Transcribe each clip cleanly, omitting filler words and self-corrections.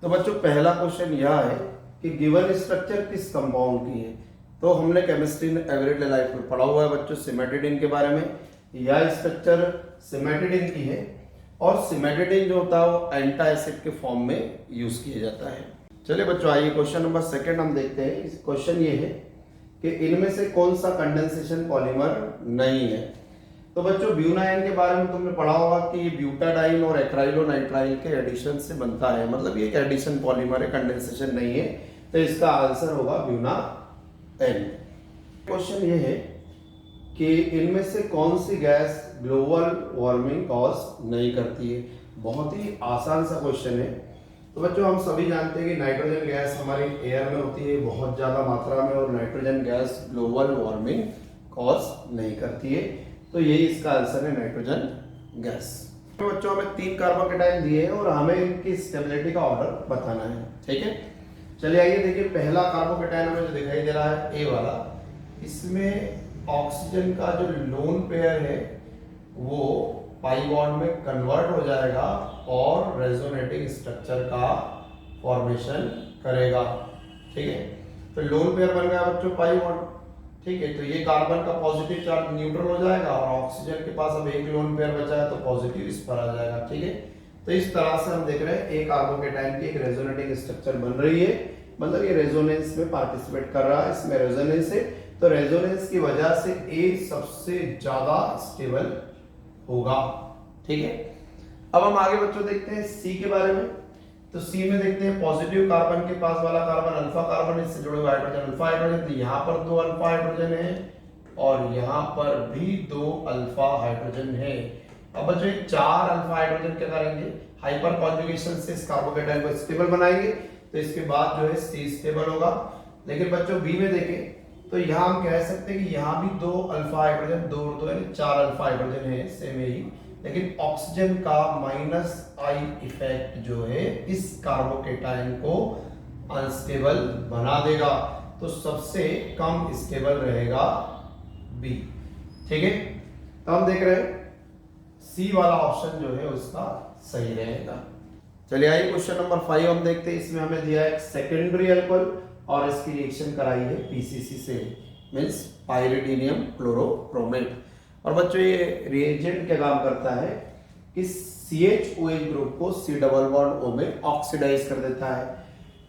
तो बच्चों पहला क्वेश्चन यह है कि गिवन स्ट्रक्चर किस कंपाउंड की है। तो हमने केमिस्ट्री में एवरीडे लाइफ में पढ़ा हुआ है बच्चों सिमेटिडिन के बारे में। यह स्ट्रक्चर सिमेटिडिन की है और सिमेटिडिन जो होता है वो एंटा एसिड के फॉर्म में यूज किया जाता है। चलिए बच्चों आइए क्वेश्चन नंबर सेकंड हम देखते हैं। इस क्वेश्चन ये है कि इनमें से कौन सा कंडेंसेशन पॉलीमर नहीं है। तो बच्चों ब्यूनाइन के बारे में तुमने पढ़ा होगा कि ब्यूटाडाइन और एक्राइलोनाइट्राइल के एडिशन से बनता है, मतलब ये एक एडिशन पॉलीमर है, कंडेंसेशन नहीं है। तो इसका आंसर होगा ब्यूनाइन। क्वेश्चन ये है कि इनमें से कौन सी गैस ग्लोबल वार्मिंग कॉज नहीं करती है। बहुत ही आसान सा क्वेश्चन है। तो बच्चों हम सभी जानते हैं कि नाइट्रोजन गैस हमारी एयर में होती है बहुत ज्यादा मात्रा में, और nitrogen gas global warming cause नहीं करती है। तो यही इसका आंसर है, नाइट्रोजन गैस। तो बच्चों हमें 3 कार्बोकेटाइन दिए हैं और हमें इनकी स्टेबिलिटी का ऑर्डर बताना है, ठीक है। चलिए आइए देखिए, पहला कार्बोकेटाइन हमें जो दिखाई दे रहा है ए वाला, इसमें ऑक्सीजन का जो लोन पेयर है वो पाई बॉन्ड में कन्वर्ट हो जाएगा और रेजोनेटिंग स्ट्रक्चर का फॉर्मेशन करेगा, ठीक है। तो लोन पेयर बन गया बच्चों पाई बॉन्ड, ठीक है। तो ये कार्बन का पॉजिटिव चार्ज न्यूट्रल हो जाएगा और ऑक्सीजन के पास अब एक लोन पेयर बचा है तो पॉजिटिव इस पर आ जाएगा, ठीक है। तो इस तरह से हम देख रहे हैं एक कार्बोकेटाइन की एक रेजोनेटिंग स्ट्रक्चर बन रही है, मतलब ये रेजोनेंस में पार्टिसिपेट कर रहा है, इसमें रेजोनेंस है। तो रेजोनेंस की वजह से ए सबसे ज्यादा स्टेबल होगा, ठीक है। अब हम आगे बच्चों देखते हैं सी के बारे में। तो सी में देखते हैं पॉजिटिव कार्बन के पास वाला कार्बन अल्फा कार्बन, इससे जुड़े हुए हाइड्रोजन अल्फा हाइड्रोजन। तो यहाँ पर 2 अल्फा हाइड्रोजन है और यहाँ पर भी 2 अल्फा हाइड्रोजन है। अब बच्चों 4 अल्फा हाइड्रोजन क्या करेंगे, हाइपर कॉन्जुगेशन से इस कार्बोकेटाइन को स्टेबल बनाएंगे। तो इसके बाद जो है सी स्टेबल होगा। लेकिन बच्चों बी में देखें तो यहाँ हम कह सकते हैं कि यहाँ भी 2 अल्फा हाइड्रोजन, 2 और 2 यानी 4 अल्फा हाइड्रोजन है सेम ही, लेकिन ऑक्सीजन का माइनस आई इफेक्ट जो है इस कार्बोकेटाइन को अनस्टेबल बना देगा। तो सबसे कम स्टेबल रहेगा बी, ठीक है। तो हम देख रहे हैं सी वाला ऑप्शन जो है उसका सही रहेगा। चलिए आइए क्वेश्चन नंबर 5 हम देखते हैं। इसमें हमें दिया है सेकेंडरी अल्कोहल और इसकी रिएक्शन कराई है पीसीसी से, मींस पाइरिडिनियम क्लोरोब्रोमेट। और बच्चों ये रिएजेंट क्या काम करता है कि CHOH ग्रुप को C डबल बॉन्ड O में ऑक्सीडाइज कर देता है।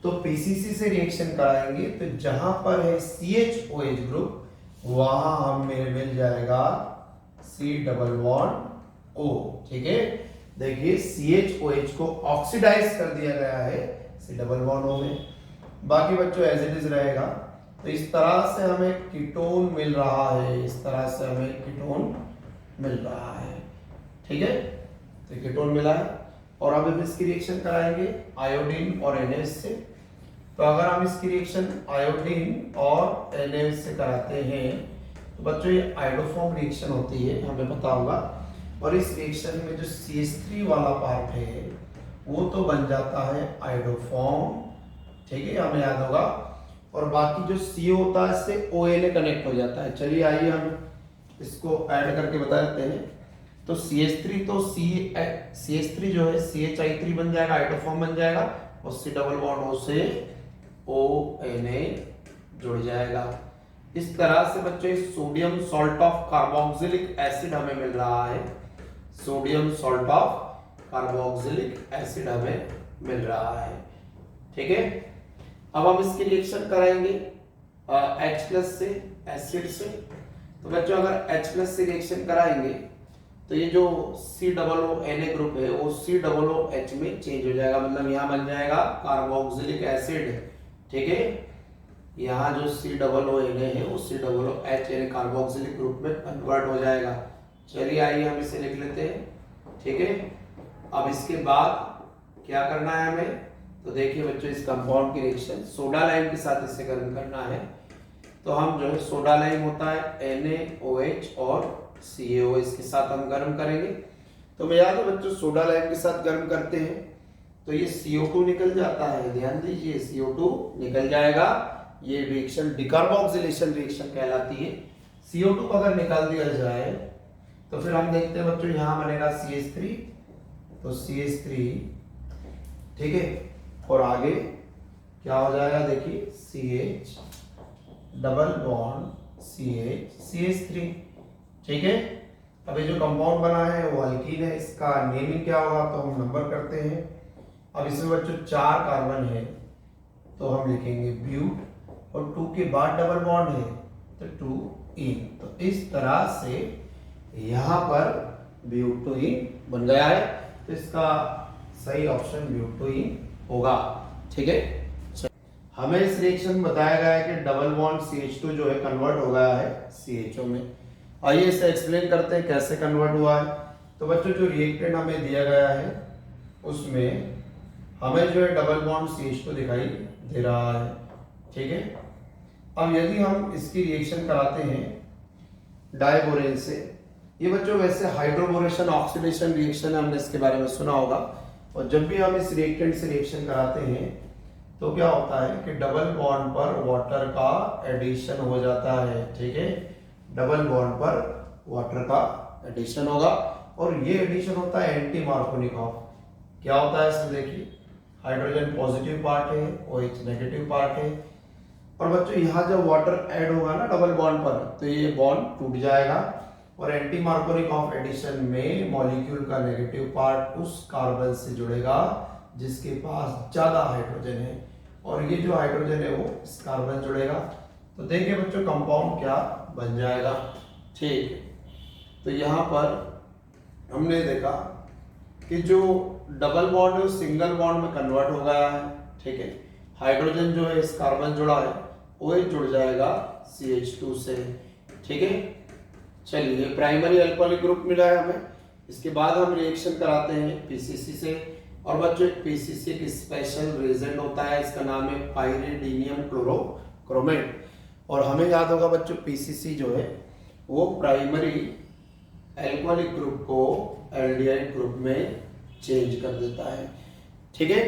तो पीसीसी से रिएक्शन कराएंगे तो जहां पर है CHOH ग्रुप वहां हमें मिल जाएगा C डबल बॉन्ड O, ठीक है। देखिए CHOH को ऑक्सीडाइज कर दिया गया है C डबल बॉन्ड O में, बाकी बच्चों एज इट इज रहेगा। तो इस तरह से हमें कीटोन मिल रहा है, इस तरह से हमें कीटोन मिल रहा है, ठीक है। तो कीटोन मिला है और अब हम इसकी रिएक्शन कराएंगे आयोडीन और NaOH से। तो अगर हम इसकी रिएक्शन आयोडीन और NaOH से कराते हैं तो बच्चों ये आयोडोफॉर्म रिएक्शन होती है, हमें पता होगा। और इस रिएक्शन में जो CH3 वाला पार्ट है वो तो बन जाता है आयोडोफॉर्म, ठीक है, हमें याद होगा। और बाकी जो CO होता है इससे ONA कनेक्ट हो जाता है। चलिए आइए हम इसको ऐड करके बता देते हैं। तो CH3 तो CH3 जो है CHI3 बन जाएगा, हाइड्रोफॉर्म बन जाएगा और C डबल बॉन्ड O से ONA जुड़ जाएगा। इस तरह से बच्चों sodium salt of carboxylic acid हमें मिल रहा है, sodium salt of carboxylic acid हमें मिल रहा है, ठीक है। अब हम इसकी रिएक्शन कराएंगे H+ से एसिड से। तो बच्चों अगर H+ से रिएक्शन कराएंगे तो ये जो COONA ग्रुप है वो COOH में चेंज हो जाएगा, मतलब यहाँ बन जाएगा कार्बोक्सिलिक एसिड, ठीक है। यहाँ जो COONA है वो COOH यानी कार्बोक्सिलिक ग्रुप में कन्वर्ट हो जाएगा। चलिए आइए हम इसे लिख लेते हैं, ठीक है। अब इसके बाद क्या करना है हमें, तो देखिए बच्चों इस कंपाउंड की रिएक्शन सोडा लाइम के साथ इसे गर्म करना है। तो हम जो है सोडा लाइम होता है NaOH और CaOH के साथ हम गर्म करेंगे। तो मैं याद है बच्चों सोडा लाइम के साथ गर्म करते हैं तो ये CO2 निकल जाता है, ध्यान दीजिए CO2 निकल जाएगा। ये रिएक्शन डिकार्बोक्सिलेशन रिएक्शन कहलाती है। CO2 को अगर निकाल दिया जाए तो फिर हम देखते हैं बच्चों यहाँ बनेगा CH3, तो CH3, ठीक है। और आगे क्या हो जाएगा देखिए CH डबल बॉन्ड CH3। ठीक है, अब ये जो कंपाउंड बना है वो अल्कीन है, इसका नेमिंग क्या होगा तो हम नंबर करते हैं। अब इसमें बच्चों 4 कार्बन है तो हम लिखेंगे ब्यूट और 2 के बाद डबल बॉन्ड है तो 2 तो इस तरह से यहाँ पर ब्यूटोइन बन गया है, तो इसका सही ऑप्शन ब्यूटोइन होगा। ठीक है, हमें इस रिएक्शन में बताया गया है कि डबल बॉन्ड CH2 जो है कन्वर्ट हो गया है CHO में। आइए इसे एक्सप्लेन करते हैं कैसे कन्वर्ट हुआ है। तो बच्चों जो रिएक्टेंट हमें दिया गया है उसमें हमें जो है डबल बॉन्ड CH2 दिखाई दे रहा है। ठीक है, अब यदि हम इसकी रिएक्शन कराते हैं डाइबोरेन से, ये बच्चों वैसे हाइड्रोबोरेशन ऑक्सीडेशन रिएक्शन है, हमने इसके बारे में सुना होगा। और जब भी हम इस रिएक्टेंट से रिएक्शन कराते हैं तो क्या होता है कि डबल बॉन्ड पर वाटर का एडिशन हो जाता है। ठीक है, डबल बॉन्ड पर वाटर का एडिशन होगा और ये एडिशन होता है एंटी मार्कोनिकॉफ। क्या होता है इसमें देखिए, हाइड्रोजन पॉजिटिव पार्ट है, OH नेगेटिव पार्ट है, और बच्चों यहाँ जब वाटर ऐड होगा ना डबल बॉन्ड पर तो ये बॉन्ड टूट जाएगा और एंटी मार्कोनिकॉफ एडिशन में मॉलिक्यूल का नेगेटिव पार्ट उस कार्बन से जुड़ेगा जिसके पास ज्यादा हाइड्रोजन है, और ये जो हाइड्रोजन है वो इस कार्बन जुड़ेगा। तो देखिए बच्चों कंपाउंड क्या बन जाएगा। ठीक, तो यहाँ पर हमने देखा कि जो डबल बॉन्ड है सिंगल बॉन्ड में कन्वर्ट हो गया है। ठीक है, हाइड्रोजन जो है इस कार्बन जुड़ा है OH जुड़ जाएगा CH2 से। ठीक है, चलिए प्राइमरी अल्कोहलिक ग्रुप मिला है हमें। इसके बाद हम रिएक्शन कराते हैं PCC से, और बच्चों एक PCC एक स्पेशल रिएजेंट होता है, इसका नाम है पाइरिडिनियम क्लोरोक्रोमेट। और हमें याद होगा बच्चों PCC जो है वो प्राइमरी अल्कोहलिक ग्रुप को एल्डिहाइड ग्रुप में चेंज कर देता है। ठीक है,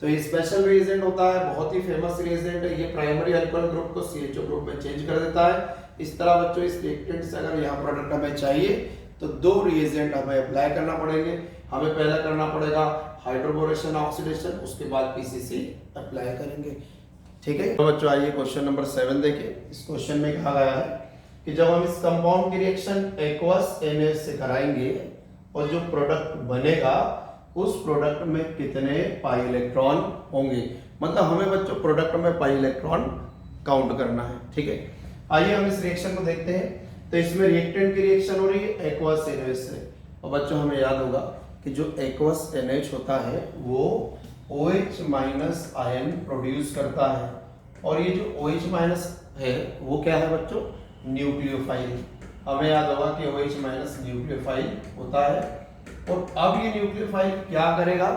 तो ये स्पेशल रिएजेंट होता है, बहुत ही फेमस रिएजेंट है, ये प्राइमरी अल्कोहल ग्रुप को CHO ग्रुप में चेंज कर देता है। इस तरह बच्चों इस रिएक्टेंट से अगर यहाँ प्रोडक्ट हमें चाहिए तो 2 रिएजेंट हमें अप्लाई करना पड़ेंगे। हमें पहला करना पड़ेगा हाइड्रोबोरेशन ऑक्सीडेशन, उसके बाद PCC अप्लाई करेंगे। ठीक है, तो बच्चों आइए क्वेश्चन नंबर 7 देखिए। इस क्वेश्चन में कहा गया है कि जब हम इस कंपाउंड की रिएक्शन एक्वस NH से कराएंगे और जो प्रोडक्ट बनेगा उस प्रोडक्ट में कितने पाई इलेक्ट्रॉन होंगे, मतलब हमें बच्चों प्रोडक्ट में पाई इलेक्ट्रॉन काउंट करना है। ठीक है, आइए हम इस रिएक्शन को देखते हैं। तो इसमें रिएक्टेंट की रिएक्शन हो रही है एक्वस NH से, और बच्चों हमें याद होगा कि जो एक्वस NH होता है वो OH माइनस आयन प्रोड्यूस करता है, और ये जो OH माइनस है वो क्या है बच्चों, न्यूक्लियोफाइल। हमें याद होगा कि OH माइनस न्यूक्लियोफाइल होता है। और अब ये न्यूक्लियोफाइल क्या करेगा,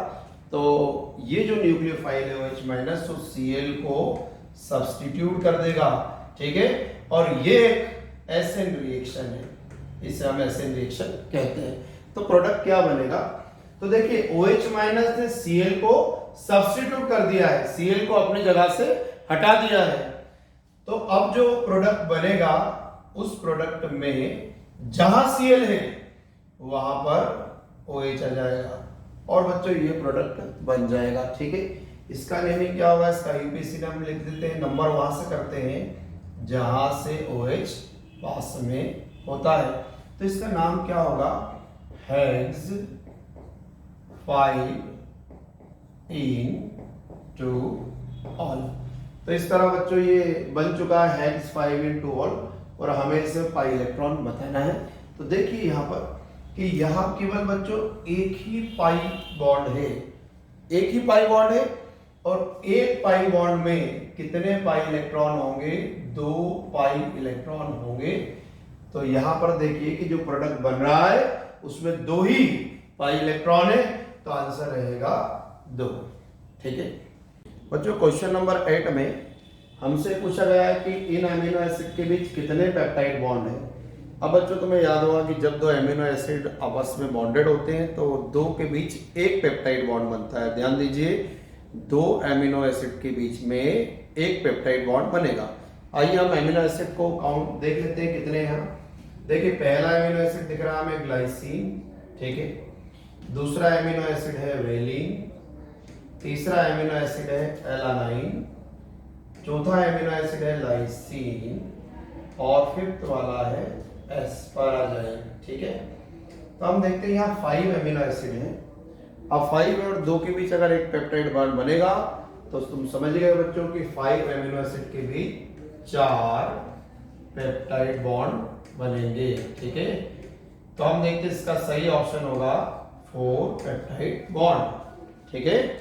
तो ये जो न्यूक्लियोफाइल है OH माइनस तो Cl को सब्स्टिट्यूट कर देगा। ठीक है, और ये एक एसिड रिएक्शन है, इसे हम एसिड रिएक्शन कहते हैं। तो प्रोडक्ट क्या बनेगा, तो देखिए OH माइनस ने Cl को सब्स्टिट्यूट कर दिया है, Cl को अपनी जगह से हटा दिया है। तो अब जो प्रोडक्ट बनेगा उस प्रोडक्ट में जहां Cl है वहां पर OH आ जाएगा और बच्चों ये प्रोडक्ट बन जाएगा। ठीक है, इसका नेमिंग क्या होगा, इसका यूपीसी हम लिख देते हैं, नंबर वहां से करते हैं जहां से OH पास में होता है। तो इसका नाम क्या होगा, हेक्स 5 into all। तो इस तरह बच्चों ये बन चुका है हेक्स 5 into all, और हमें इसे पाई इलेक्ट्रॉन बताना है। तो देखिए यहाँ पर कि यहाँ केवल बच्चों एक ही पाई बॉन्ड है, एक ही पाई बॉन्ड है, और एक पाई बॉन्ड में कितने पाई इलेक्ट्रॉन होंगे, 2 पाई इलेक्ट्रॉन होंगे। तो यहाँ पर देखिए कि जो प्रोडक्ट बन रहा है उसमें 2 ही पाई इलेक्ट्रॉन है, तो आंसर रहेगा 2। ठीक है बच्चों, क्वेश्चन नंबर 8 में हमसे पूछा गया है कि इन अमीनो एसिड के बीच कितने पेप्टाइड बॉन्ड है। अब बच्चों तुम्हें याद होगा कि जब 2 अमीनो एसिड आपस में बॉन्डेड होते हैं तो 2 के बीच एक पेप्टाइड बॉन्ड बनता है। ध्यान दीजिए, 2 अमीनो एसिड के बीच में एक पेप्टाइड बॉन्ड बनेगा। आइए हम अमीनो एसिड को काउंट देख लेते हैं कितने हैं। देखिए पहला अमीनो एसिड दिख रहा है हमें ग्लाइसिन, ठीक है। दूसरा अमीनो एसिड है वेलिन, तीसरा एमिनो एसिड है एलानाइन, चौथा एमिनो एसिड है लाइसीन और फिफ्थ वाला है एस्पारागाइन। ठीक है, तो हम देखते हैं यहाँ 5 एमिनो एसिड हैं। अब 5 और 2 के बीच अगर एक पेप्टाइड बॉन्ड बनेगा तो तुम समझ गए बच्चों कि 5 एमिनो एसिड के बीच 4 पेप्टाइड बॉन्ड बनेंगे। ठीक है, तो हम देखते हैं इसका सही ऑप्शन होगा 4 पेप्टाइड बॉन्ड। ठीक है।